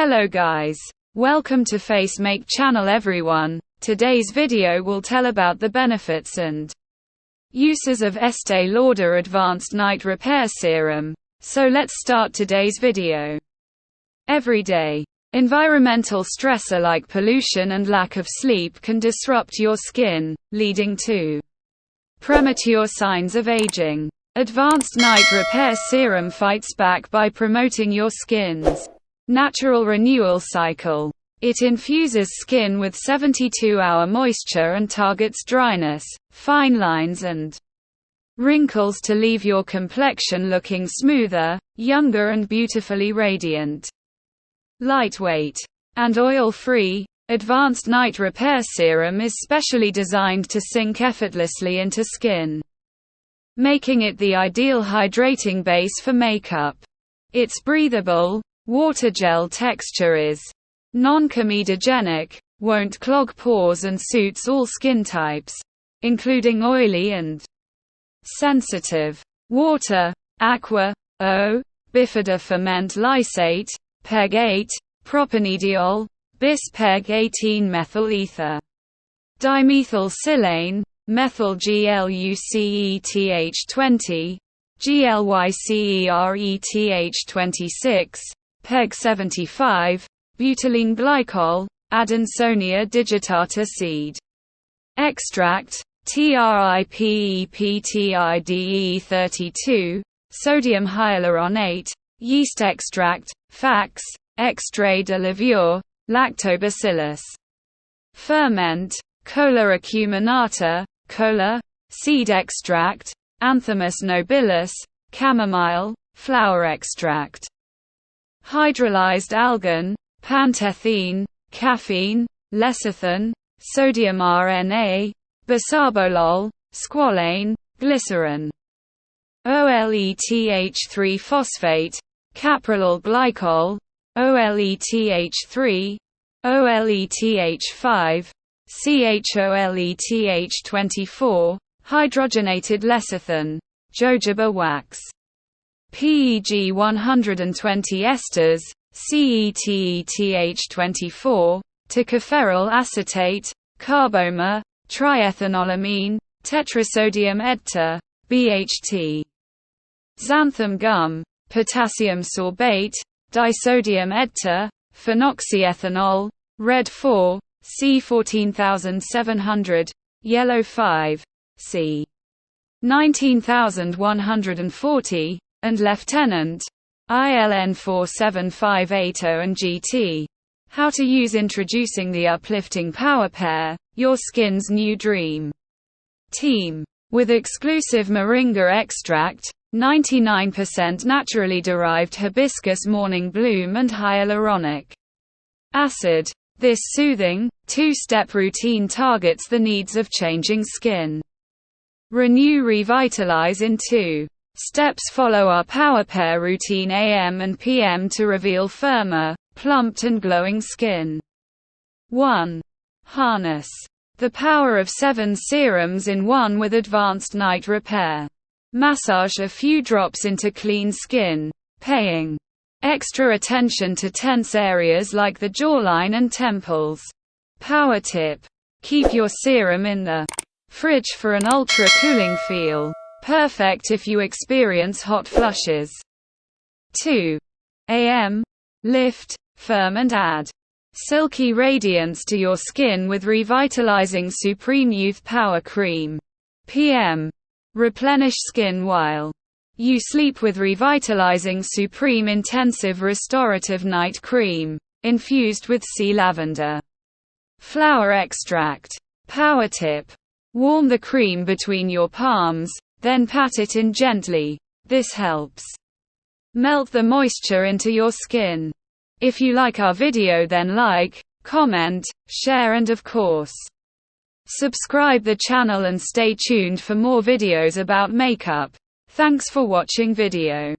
Hello guys. Welcome to Face Make channel everyone. Today's video will tell about the benefits and uses of Estee Lauder Advanced Night Repair Serum. So let's start today's video. Every day, environmental stressor like pollution and lack of sleep can disrupt your skin, leading to premature signs of aging. Advanced Night Repair Serum fights back by promoting your skin's natural renewal cycle. It infuses skin with 72-hour moisture and targets dryness, fine lines and wrinkles to leave your complexion looking smoother, younger and beautifully radiant. Lightweight and oil-free, Advanced Night Repair Serum is specially designed to sink effortlessly into skin, making it the ideal hydrating base for makeup. Its breathable, water gel texture is non-comedogenic, won't clog pores and suits all skin types, including oily and sensitive. Water, aqua, O, bifidobferment lysate, PEG 8, propanediol, bis-PEG-18 methyl ether, dimethylsilane, methyl gluceth20, glycereth26, PEG 75, butylene glycol, Adansonia digitata seed extract, tripeptide-32, sodium hyaluronate, yeast extract, fax, extrait de levure, lactobacillus ferment, cola acuminata, cola, seed extract, Anthemus nobilis, chamomile, flower extract, hydrolyzed algan, pantethine, caffeine, lecithin, sodium RNA, bisabolol, squalane, glycerin, OLETH3 phosphate, caprolol glycol, OLETH3, OLETH5, CHOLETH24, hydrogenated lecithin, jojoba wax, PEG 120 esters, CETETH24, tocopherol acetate, carboma, triethanolamine, tetrasodium EDTA, BHT, xanthan gum, potassium sorbate, disodium EDTA, phenoxyethanol, red 4, C14700, yellow 5, C 19140, and Lieutenant, ILN 47580 and GT. How to use introducing the uplifting power pair, your skin's new dream team. With exclusive moringa extract, 99% naturally derived hibiscus morning bloom and hyaluronic acid. This soothing, two-step routine targets the needs of changing skin. Renew Revitalize in 2 steps. Follow our Power Pair routine AM and PM to reveal firmer, plumped and glowing skin. 1. Harness the power of 7 serums in one with Advanced Night Repair. Massage a few drops into clean skin, paying extra attention to tense areas like the jawline and temples. Power tip: keep your serum in the fridge for an ultra-cooling feel. Perfect if you experience hot flushes. 2. AM. Lift, firm and add silky radiance to your skin with Revitalizing Supreme Youth Power Cream. PM. Replenish skin while you sleep with Revitalizing Supreme Intensive Restorative Night Cream, infused with sea lavender flower extract. Power tip: warm the cream between your palms, then pat it in gently. This helps melt the moisture into your skin. If you like our video, then like, comment, share and of course, subscribe the channel and stay tuned for more videos about makeup. Thanks for watching video.